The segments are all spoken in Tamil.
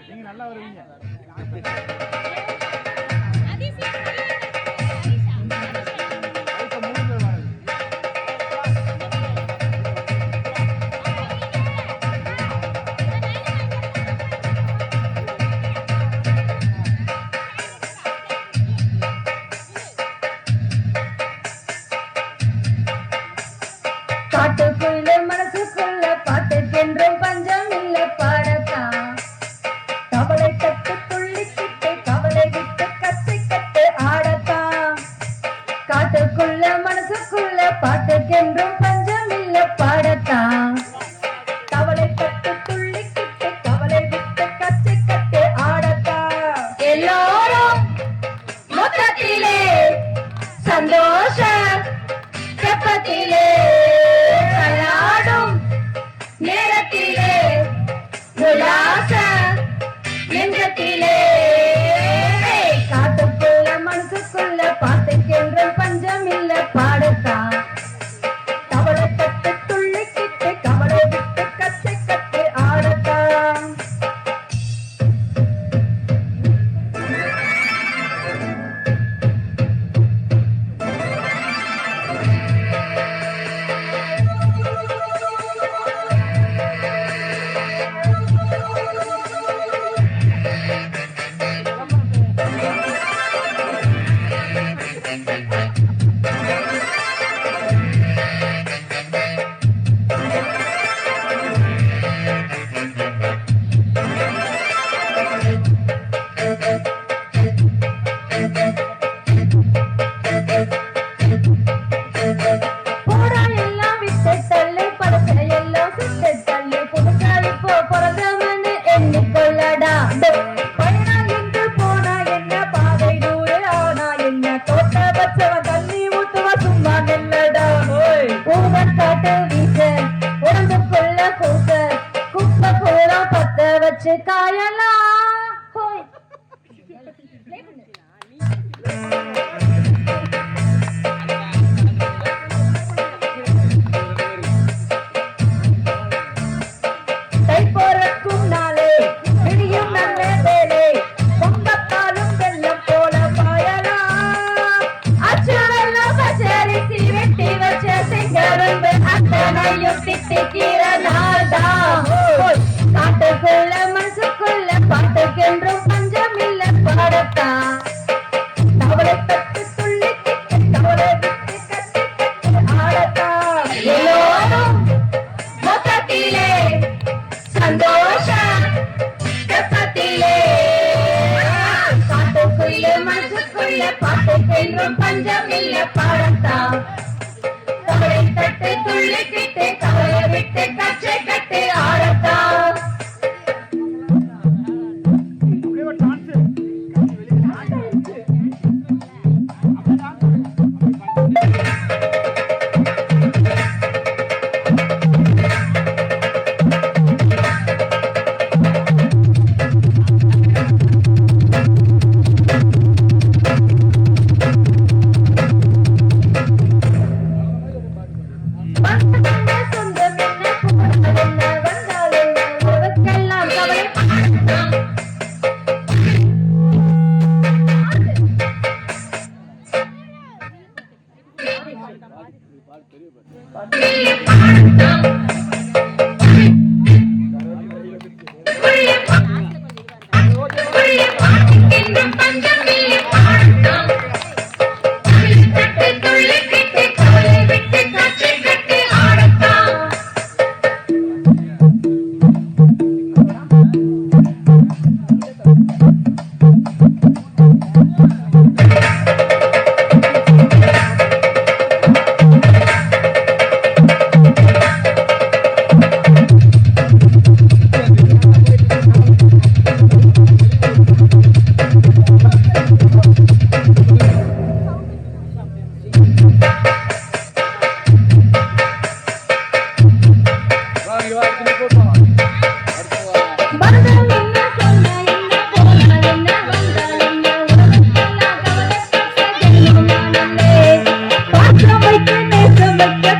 நீங்க நல்லா வருவீங்க. காட்டுக்குள்ள மனசுக்குள்ள பாட்டுக்கென்றும் பஞ்சம் இல்ல பாடத்தான். கவலை கட்டு துள்ளிக்கிட்டு கவலை விட்டு கத்து கட்டு ஆடத்தான். காட்டுக்குள்ள மனசுக்குள்ள பாட்டுக்கென்றும் பஞ்சம் இல்ல பாடத்தான். கவலை கட்டு துள்ளிக்கிட்டு கவலை விட்டு கத்து கட்டு ஆடத்தான். எல்லோரும் மொத்தத்திலே சந்தோஷ கப்பத்திலே நேரத்திலே உல்லாச நெஞ்சத்திலே காட்டுக்குள்ள மனசுக்குள்ள பாட்டுக்கென்று பஞ்சம் இல்ல பாடத்தான். கவலை கட்டு துள்ளிக்கிட்டு கவலை விட்டு கத்து கட்டு ஆடத்தான். வச்சு காயலாம் தை போறக்கும் நாளே விடியும் நல்ல வேலை பொங்கத்தாலும் வெள்ளம் போல பாயலாம். அச்சு வெள்ளம் பச்சரிசி வெட்டி வச்ச செங்கரும்பு அத்தனையும் திட்டிக்கிற நாள் தான். காட்டுக்குள்ள மனசுக்குள்ள பாட்டுக்கென்றும் பஞ்சம் இல்ல பாடத்தான். கவலை கட்டு துள்ளிக்கிட்டு கவலை விட்டு கட்டு கட்டு ஆடத்தான். எல்லோரும் மொத்தத்திலே சந்தோஷ கப்பத்திலே காட்டுக்குள்ள மனசுக்குள்ள பாட்டுக்கென்றும் பஞ்சம் இல்ல பாடத்தான். கவலை கட்டு துள்ளிக்கிட்டு கவலை விட்டு கட்டு கட்டு ஆடத்தான்.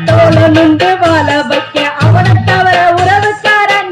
தோழனுண்டு வாழ வைக்க அவனை தவிர உறவுக்காரன்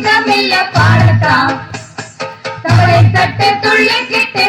பஞ்சமில்ல பாடத்தான். கவலை தட்டு துள்ளிக்கிட்டு